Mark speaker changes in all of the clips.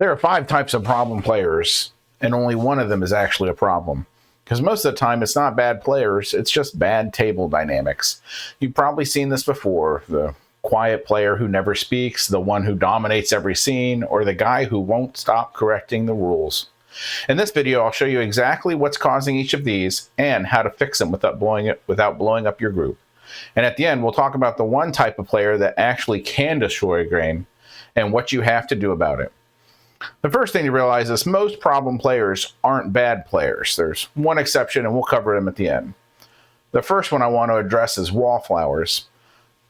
Speaker 1: There are 5 types of problem players, and only one of them is actually a problem. Because most of the time, it's not bad players, it's just bad table dynamics. You've probably seen this before. The quiet player who never speaks, the one who dominates every scene, or the guy who won't stop correcting the rules. In this video, I'll show you exactly what's causing each of these and how to fix them without blowing up your group. And at the end, we'll talk about the one type of player that actually can destroy a game and what you have to do about it. The first thing to realize is most problem players aren't bad players. There's one exception, and we'll cover them at the end. The first one I want to address is wallflowers.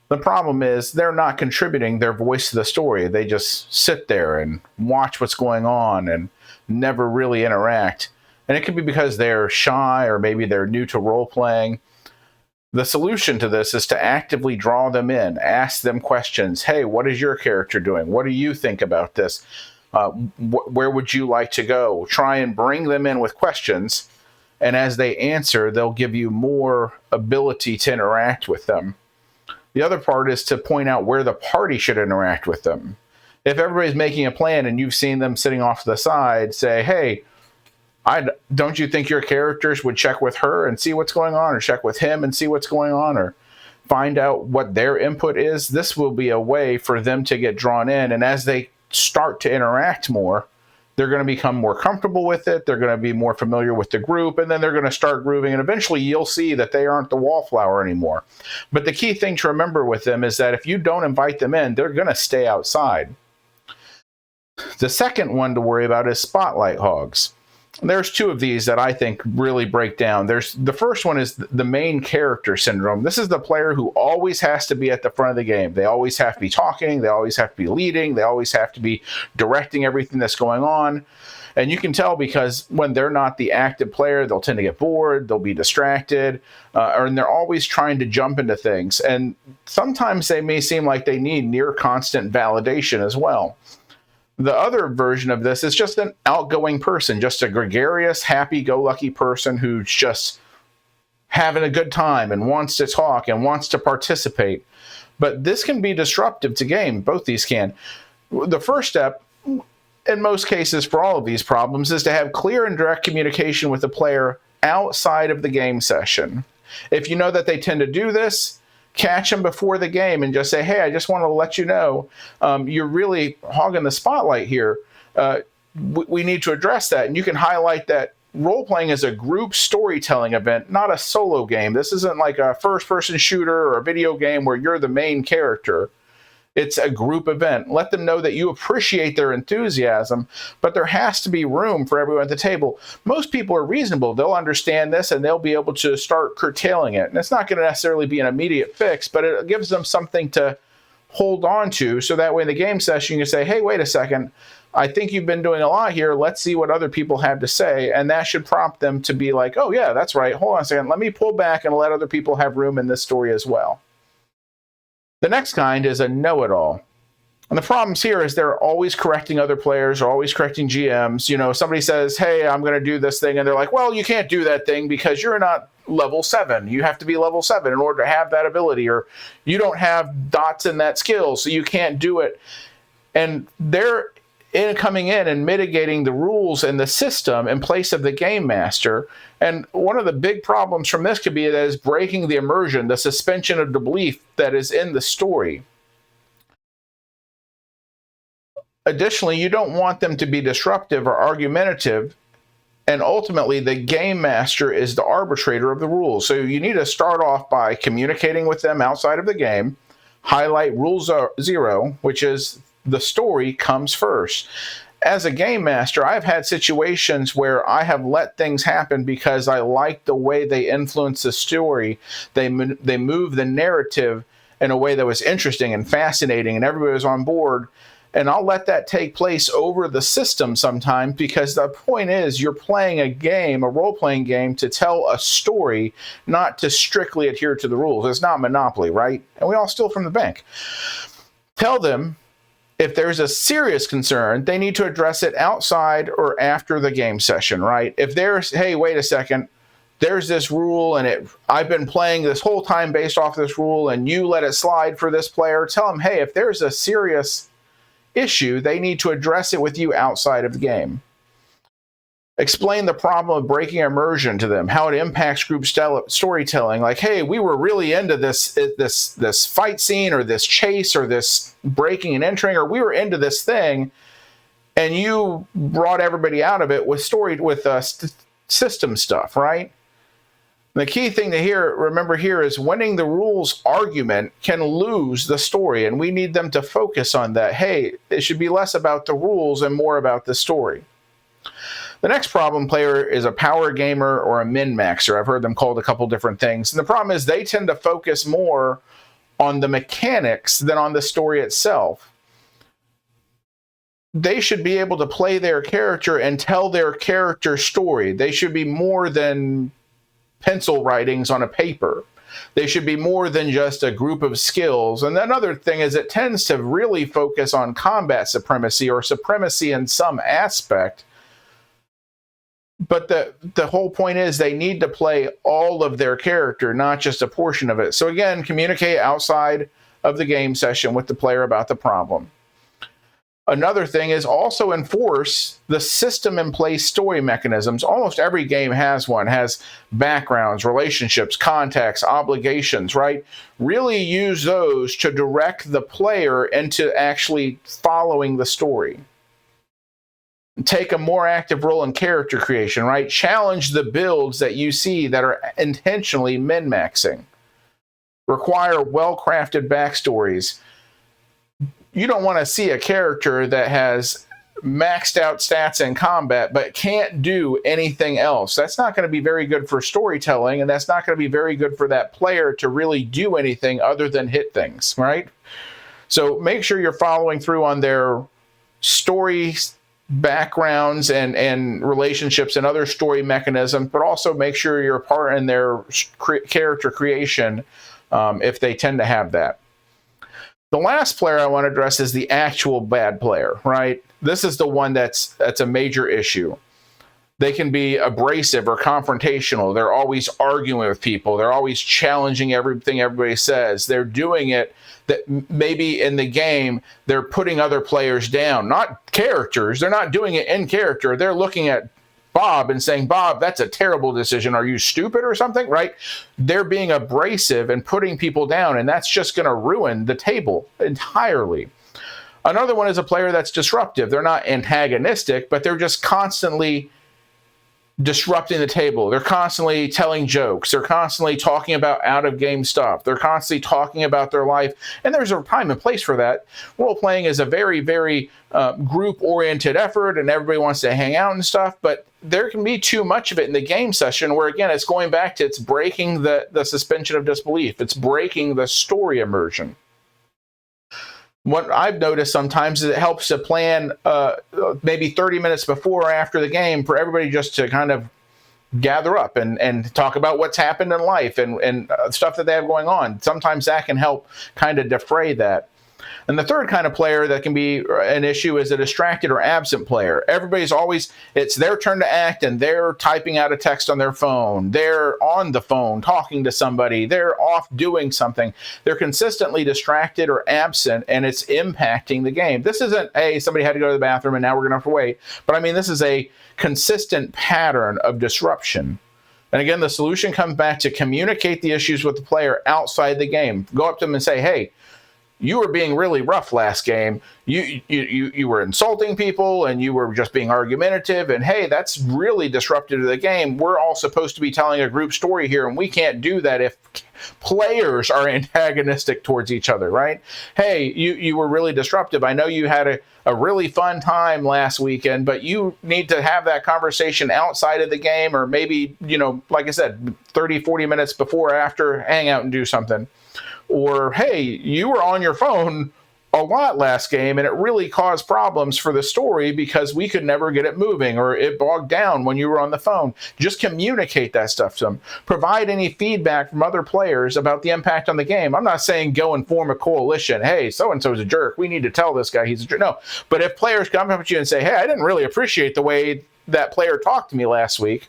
Speaker 1: The problem is they're not contributing their voice to the story. They just sit there and watch what's going on and never really interact. And it could be because they're shy or maybe they're new to role-playing. The solution to this is to actively draw them in, ask them questions. Hey, what is your character doing? What do you think about this? Where would you like to go? Try and bring them in with questions, and as they answer, they'll give you more ability to interact with them. The other part is to point out where the party should interact with them. If everybody's making a plan and you've seen them sitting off to the side, say, hey, don't you think your characters would check with her and see what's going on, or check with him and see what's going on, or find out what their input is? This will be a way for them to get drawn in, and as they start to interact more, they're going to become more comfortable with it, they're going to be more familiar with the group, and then they're going to start grooving, and eventually you'll see that they aren't the wallflower anymore. But the key thing to remember with them is that if you don't invite them in, they're going to stay outside. The second one to worry about is spotlight hogs. There's 2 of these that I think really break down. The first one is the main character syndrome. This is the player who always has to be at the front of the game. They always have to be talking, they always have to be leading, they always have to be directing everything that's going on. And you can tell because when they're not the active player, they'll tend to get bored, they'll be distracted, and they're always trying to jump into things. And sometimes they may seem like they need near constant validation as well. The other version of this is just an outgoing person, just a gregarious, happy-go-lucky person who's just having a good time and wants to talk and wants to participate. But this can be disruptive to game. Both these can. The first step, in most cases for all of these problems, is to have clear and direct communication with the player outside of the game session. If you know that they tend to do this, catch them before the game and just say, hey, I just want to let you know you're really hogging the spotlight here. We need to address that. And you can highlight that role-playing is a group storytelling event, not a solo game. This isn't like a first-person shooter or a video game where you're the main character. It's a group event. Let them know that you appreciate their enthusiasm, but there has to be room for everyone at the table. Most people are reasonable. They'll understand this, and they'll be able to start curtailing it. And it's not going to necessarily be an immediate fix, but it gives them something to hold on to, so that way in the game session you can say, hey, wait a second, I think you've been doing a lot here. Let's see what other people have to say. And that should prompt them to be like, oh, yeah, that's right. Hold on a second. Let me pull back and let other people have room in this story as well. The next kind is a know-it-all. And the problems here is they're always correcting other players or always correcting GMs. You know, somebody says, hey, I'm going to do this thing. And they're like, well, you can't do that thing because you're not level 7. You have to be level 7 in order to have that ability. Or you don't have dots in that skill, so you can't do it. And they're coming in and mitigating the rules and the system in place of the game master. And one of the big problems from this could be that is breaking the immersion, the suspension of the belief that is in the story. Additionally, you don't want them to be disruptive or argumentative, and ultimately the game master is the arbitrator of the rules. So you need to start off by communicating with them outside of the game, highlight rule 0, which is the story comes first. As a game master, I've had situations where I have let things happen because I like the way they influence the story. They move the narrative in a way that was interesting and fascinating, and everybody was on board. And I'll let that take place over the system sometimes, because the point is you're playing a game, a role-playing game, to tell a story, not to strictly adhere to the rules. It's not Monopoly, right? And we all steal from the bank. Tell them if there's a serious concern, they need to address it outside or after the game session, right? If there's, hey, wait a second, there's this rule and I've been playing this whole time based off this rule and you let it slide for this player, tell them, hey, if there's a serious issue, they need to address it with you outside of the game. Explain the problem of breaking immersion to them, how it impacts group storytelling. Like, hey, we were really into this fight scene or this chase or this breaking and entering, or we were into this thing, and you brought everybody out of it with system stuff, right? The key thing to remember here is winning the rules argument can lose the story, and we need them to focus on that. Hey, it should be less about the rules and more about the story. The next problem player is a power gamer or a min-maxer. I've heard them called a couple different things. And the problem is they tend to focus more on the mechanics than on the story itself. They should be able to play their character and tell their character story. They should be more than pencil writings on a paper. They should be more than just a group of skills. And another thing is it tends to really focus on combat supremacy or supremacy in some aspect. But the whole point is they need to play all of their character, not just a portion of it. So again, communicate outside of the game session with the player about the problem. Another thing is also enforce the system in place story mechanisms. Almost every game has one, has backgrounds, relationships, contacts, obligations, right? Really use those to direct the player into actually following the story. Take a more active role in character creation, right? Challenge the builds that you see that are intentionally min-maxing. Require well-crafted backstories. You don't want to see a character that has maxed out stats in combat but can't do anything else. That's not going to be very good for storytelling, and that's not going to be very good for that player to really do anything other than hit things, right? So make sure you're following through on their story backgrounds and relationships and other story mechanisms, but also make sure you're a part in their character creation if they tend to have that. The last player I want to address is the actual bad player, right? This is the one that's a major issue. They can be abrasive or confrontational. They're always arguing with people. They're always challenging everything everybody says. They're doing it that maybe in the game, they're putting other players down, not characters. They're not doing it in character. They're looking at Bob and saying, Bob, that's a terrible decision. Are you stupid or something, right? They're being abrasive and putting people down, and that's just going to ruin the table entirely. Another one is a player that's disruptive. They're not antagonistic, but they're just constantly disrupting the table. They're constantly telling jokes. They're constantly talking about out-of-game stuff. They're constantly talking about their life. And there's a time and place for that. Role-playing is a very, very group-oriented effort, and everybody wants to hang out and stuff. But there can be too much of it in the game session where, again, it's going back to it's breaking the suspension of disbelief. It's breaking the story immersion. What I've noticed sometimes is it helps to plan maybe 30 minutes before or after the game for everybody just to kind of gather up and talk about what's happened in life and stuff that they have going on. Sometimes that can help kind of defray that. And the third kind of player that can be an issue is a distracted or absent player. Everybody's always, it's their turn to act and they're typing out a text on their phone. They're on the phone talking to somebody. They're off doing something. They're consistently distracted or absent, and it's impacting the game. This isn't, hey, somebody had to go to the bathroom and now we're going to have to wait. But I mean, this is a consistent pattern of disruption. And again, the solution comes back to communicate the issues with the player outside the game. Go up to them and say, hey, you were being really rough last game. You were insulting people and you were just being argumentative. And hey, that's really disruptive to the game. We're all supposed to be telling a group story here, and we can't do that if players are antagonistic towards each other, right? Hey, you were really disruptive. I know you had a really fun time last weekend, but you need to have that conversation outside of the game, or maybe, like I said, 30, 40 minutes before or after, hang out and do something. Or, hey, you were on your phone a lot last game and it really caused problems for the story because we could never get it moving, or it bogged down when you were on the phone. Just communicate that stuff to them. Provide any feedback from other players about the impact on the game. I'm not saying go and form a coalition. Hey, so-and-so's a jerk. We need to tell this guy he's a jerk. No. But if players come up to you and say, hey, I didn't really appreciate the way that player talked to me last week,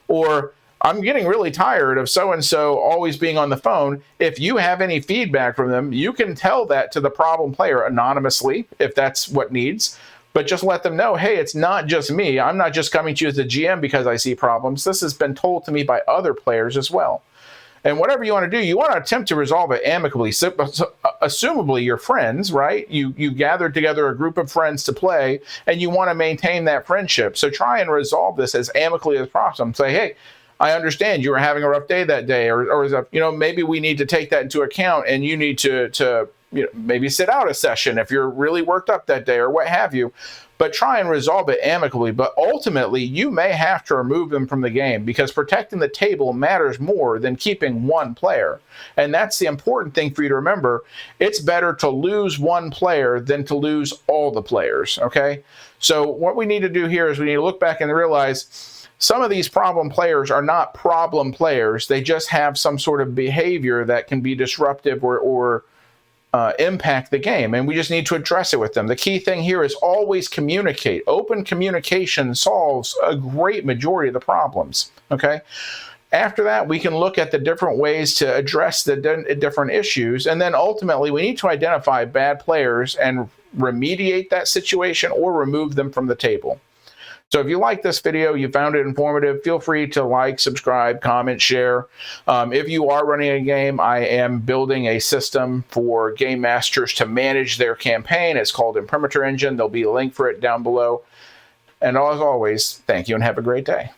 Speaker 1: or I'm getting really tired of so-and-so always being on the phone. If you have any feedback from them, you can tell that to the problem player anonymously, if that's what needs. But just let them know, hey, it's not just me. I'm not just coming to you as a GM because I see problems. This has been told to me by other players as well. And whatever you want to do, you want to attempt to resolve it amicably. So, assumably, you're friends, right? You gathered together a group of friends to play, and you want to maintain that friendship. So try and resolve this as amicably as possible. Say, hey, I understand you were having a rough day that day, or maybe we need to take that into account, and you need to maybe sit out a session if you're really worked up that day, or what have you. But try and resolve it amicably. But ultimately, you may have to remove them from the game, because protecting the table matters more than keeping one player. And that's the important thing for you to remember. It's better to lose one player than to lose all the players, okay? So what we need to do here is we need to look back and realize some of these problem players are not problem players. They just have some sort of behavior that can be disruptive or impact the game, and we just need to address it with them. The key thing here is always communicate. Open communication solves a great majority of the problems, okay? After that, we can look at the different ways to address the different issues, and then ultimately we need to identify bad players and remediate that situation or remove them from the table. So if you like this video, you found it informative, feel free to like, subscribe, comment, share. If you are running a game, I am building a system for game masters to manage their campaign. It's called Immersion. There'll be a link for it down below. And as always, thank you and have a great day.